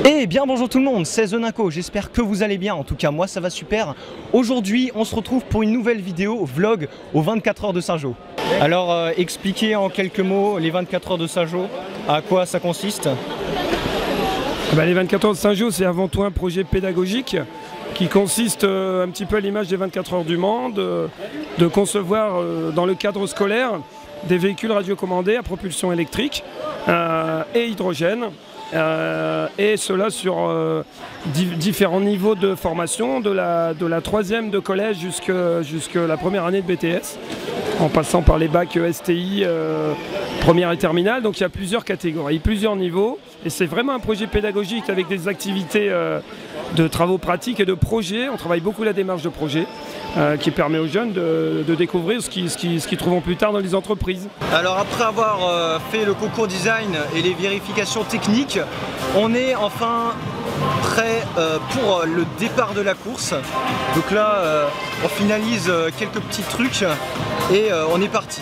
Et bien bonjour tout le monde, c'est Zeninco, j'espère que vous allez bien, en tout cas moi ça va super. Aujourd'hui on se retrouve pour une nouvelle vidéo vlog aux 24 heures de Saint-Jean. Alors expliquez en quelques mots les 24 heures de Saint-Jean, à quoi ça consiste? Les 24 heures de Saint-Jean, c'est avant tout un projet pédagogique qui consiste un petit peu à l'image des 24 heures du Mans, de concevoir dans le cadre scolaire des véhicules radiocommandés à propulsion électrique et hydrogène. Et cela sur différents niveaux de formation, de la 3e de collège jusqu'à la première année de BTS, en passant par les bacs STI, première et terminale. Donc il y a plusieurs catégories, plusieurs niveaux, et c'est vraiment un projet pédagogique avec des activités de travaux pratiques et de projets. On travaille beaucoup la démarche de projet, qui permet aux jeunes de découvrir ce qu'ils trouveront plus tard dans les entreprises. Alors après avoir fait le concours design et les vérifications techniques, on est enfin prêt pour le départ de la course. Donc là on finalise quelques petits trucs et on est parti.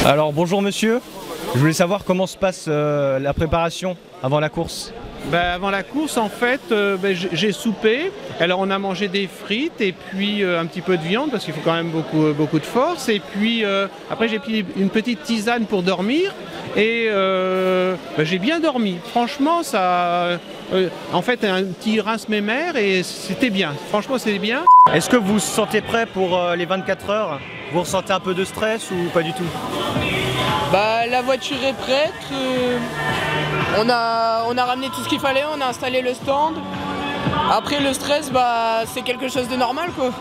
Alors bonjour monsieur, je voulais savoir comment se passe la préparation avant la course. Avant la course en fait j'ai soupé, alors on a mangé des frites et puis un petit peu de viande parce qu'il faut quand même beaucoup de force, et puis après j'ai pris une petite tisane pour dormir et j'ai bien dormi, franchement ça en fait un petit rince-mémère et c'était bien, franchement c'était bien. Est-ce que vous vous sentez prêt pour les 24 heures? Vous ressentez un peu de stress ou pas du tout? La voiture est prête, on a ramené tout ce qu'il fallait, on a installé le stand. Après le stress, c'est quelque chose de normal quoi.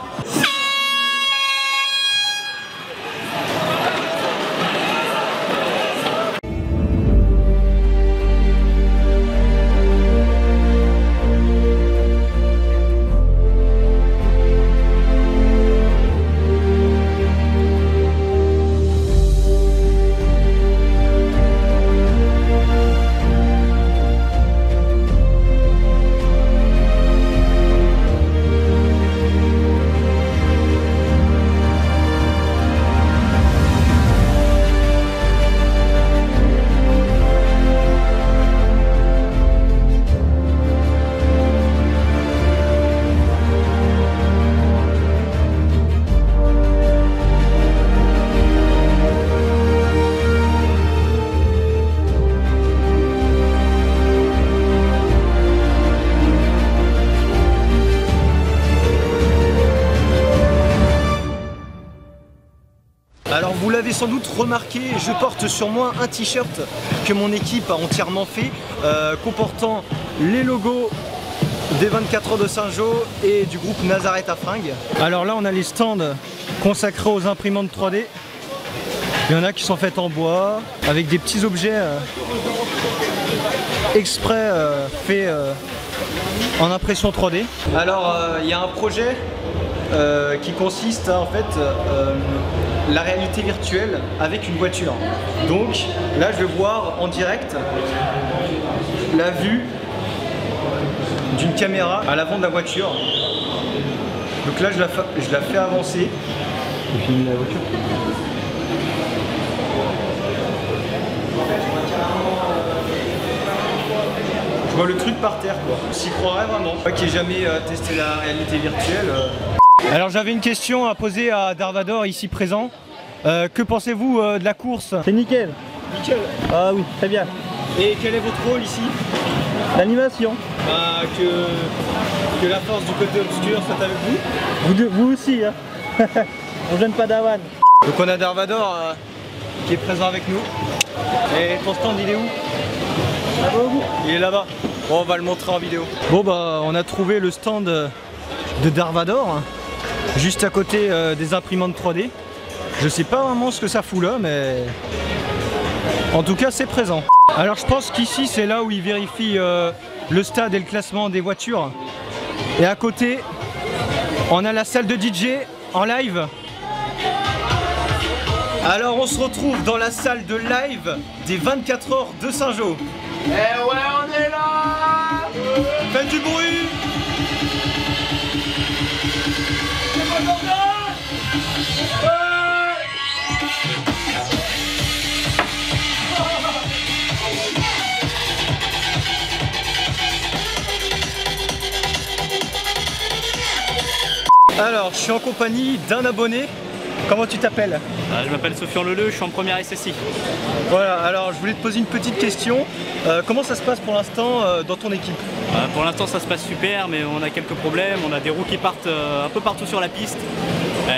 Alors vous l'avez sans doute remarqué, je porte sur moi un t-shirt que mon équipe a entièrement fait, comportant les logos des 24 heures de Saint-Jean et du groupe Nazareth à Fringues. Alors là on a les stands consacrés aux imprimantes 3D. Il y en a qui sont faites en bois, avec des petits objets exprès faits en impression 3D. Alors il y a un projet qui consiste à en fait la réalité virtuelle avec une voiture. Donc là je vais voir en direct la vue d'une caméra à l'avant de la voiture. Donc là je la fais avancer et puis la voiture. Je vois le truc par terre quoi. On s'y croirait vraiment. Moi qui n'ai jamais testé la réalité virtuelle. Alors j'avais une question à poser à Darvador ici présent. Que pensez-vous de la course? C'est nickel. Nickel. Ah oui, très bien. Et quel est votre rôle ici? L'animation. Que la force du côté obscur soit avec vous. Vous aussi, hein. On jeune pas d'Awan. Donc on a Darvador qui est présent avec nous. Et ton stand il est où? Il est là-bas. Bon, on va le montrer en vidéo. Bon on a trouvé le stand de Darvador, juste à côté des imprimantes 3D. Je sais pas vraiment ce que ça fout là, mais en tout cas c'est présent. Alors je pense qu'ici c'est là où il vérifie le stade et le classement des voitures. Et à côté on a la salle de DJ en live. Alors on se retrouve dans la salle de live des 24 heures de Saint-Jean. Eh ouais, on est là! Faites du bruit. Alors, je suis en compagnie d'un abonné. Comment tu t'appelles? Je m'appelle Sofian Leleu, je suis en première SSI. Voilà, alors je voulais te poser une petite question. Comment ça se passe pour l'instant dans ton équipe? Pour l'instant ça se passe super, mais on a quelques problèmes. On a des roues qui partent un peu partout sur la piste.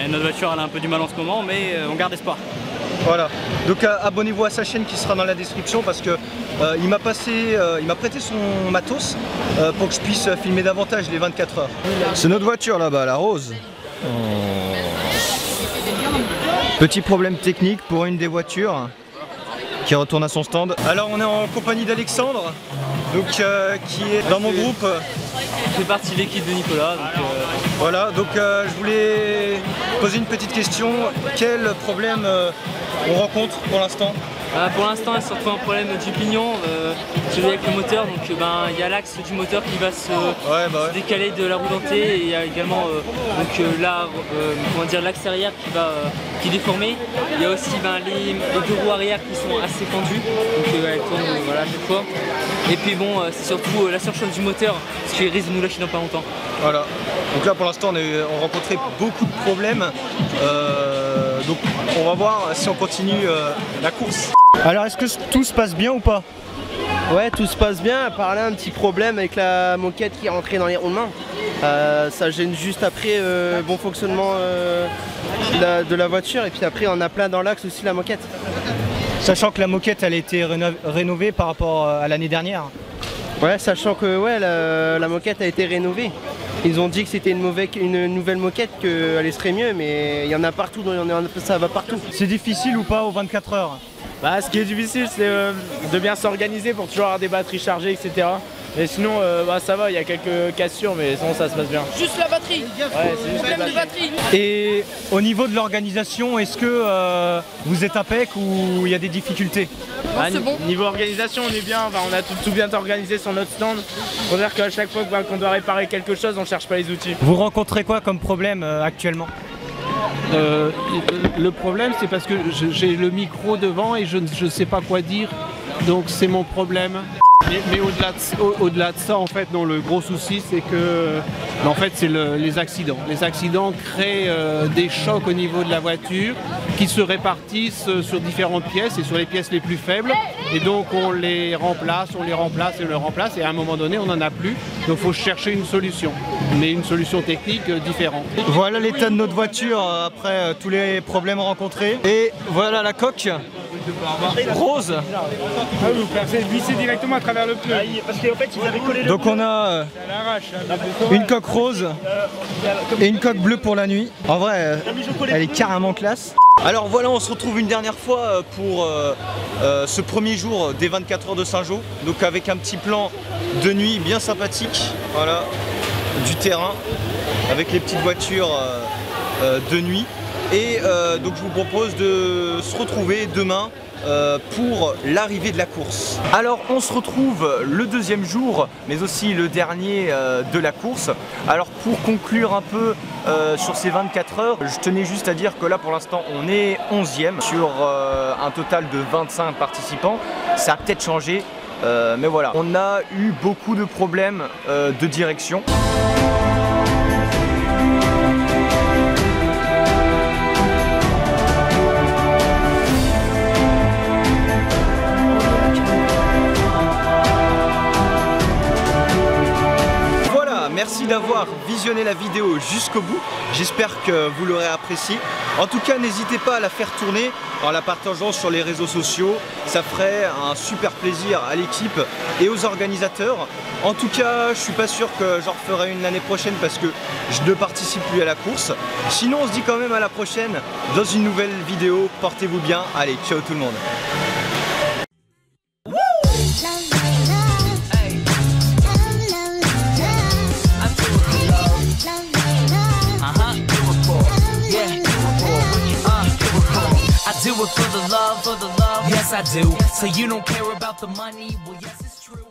Notre voiture elle a un peu du mal en ce moment, mais on garde espoir. Voilà, donc abonnez-vous à sa chaîne qui sera dans la description parce que il m'a prêté son matos pour que je puisse filmer davantage les 24 heures. C'est notre voiture là-bas, la rose. Petit problème technique pour une des voitures qui retourne à son stand. Alors on est en compagnie d'Alexandre, donc qui est dans mon groupe. Je fais partie de l'équipe de Nicolas. Voilà, donc je voulais poser une petite question. Quel problème on rencontre pour l'instant? Pour l'instant, il se retrouve un problème du pignon avec le moteur. Donc il y a l'axe du moteur qui va se décaler de la roue dentée. Et il y a également l'axe arrière qui est déformé. Il y a aussi les deux roues arrière qui sont assez fendues. Donc elles tournent à chaque fois. Et puis bon, c'est surtout la surchauffe du moteur, ce qui risque de nous lâcher dans pas longtemps. Voilà. Donc là pour l'instant on rencontrait beaucoup de problèmes. Donc on va voir si on continue la course. Alors est-ce que tout se passe bien ou pas? Ouais, tout se passe bien, à part là un petit problème avec la moquette qui est rentrée dans les roues de main. Ça gêne juste après bon fonctionnement de la voiture, et puis après on a plein dans l'axe aussi la moquette. Sachant que la moquette elle a été rénovée par rapport à l'année dernière. Ouais, sachant que ouais, la moquette a été rénovée. Ils ont dit que c'était une nouvelle moquette, qu'elle serait mieux, mais il y en a partout, ça va partout. C'est difficile ou pas aux 24 heures? Ce qui est difficile, c'est de bien s'organiser pour toujours avoir des batteries chargées, etc. Et sinon, ça va, il y a quelques cassures, mais sinon ça se passe bien. Juste la batterie. Ouais, c'est juste problème de batterie. Et au niveau de l'organisation, est-ce que vous êtes impec ou il y a des difficultés? C'est bon. Niveau organisation, on est bien, on a tout bien organisé sur notre stand. Faut dire qu'à chaque fois qu'on doit réparer quelque chose, on cherche pas les outils. Vous rencontrez quoi comme problème actuellement? Le problème, c'est parce que j'ai le micro devant et je ne sais pas quoi dire, donc c'est mon problème. Mais au-delà de ça, en fait, non, le gros souci, c'est que en fait, c'est les accidents. Les accidents créent des chocs au niveau de la voiture qui se répartissent sur différentes pièces et sur les pièces les plus faibles. Et donc, on les remplace, et à un moment donné, on n'en a plus. Donc, il faut chercher une solution, mais une solution technique différente. Voilà l'état de notre voiture après tous les problèmes rencontrés. Et voilà la coque rose. Vous percez visser directement à travers le pneu. Parce qu'en fait, ils avaient collé le Donc on a une coque rose et une coque bleue pour la nuit. En vrai, elle est carrément classe. Alors voilà, on se retrouve une dernière fois pour ce premier jour des 24 heures de Saint-Jean. Donc avec un petit plan de nuit bien sympathique. Voilà, du terrain avec les petites voitures de nuit. Et donc je vous propose de se retrouver demain pour l'arrivée de la course. Alors on se retrouve le deuxième jour, mais aussi le dernier de la course. Alors pour conclure un peu sur ces 24 heures, je tenais juste à dire que là pour l'instant on est 11e sur un total de 25 participants. Ça a peut-être changé, mais voilà. On a eu beaucoup de problèmes de direction. Merci d'avoir visionné la vidéo jusqu'au bout, j'espère que vous l'aurez apprécié. En tout cas, n'hésitez pas à la faire tourner en la partageant sur les réseaux sociaux, ça ferait un super plaisir à l'équipe et aux organisateurs. En tout cas, je suis pas sûr que j'en referai une l'année prochaine parce que je ne participe plus à la course. Sinon, on se dit quand même à la prochaine dans une nouvelle vidéo. Portez-vous bien, allez, ciao tout le monde. I do it for the love, yes I do. So you don't care about the money, well yes it's true.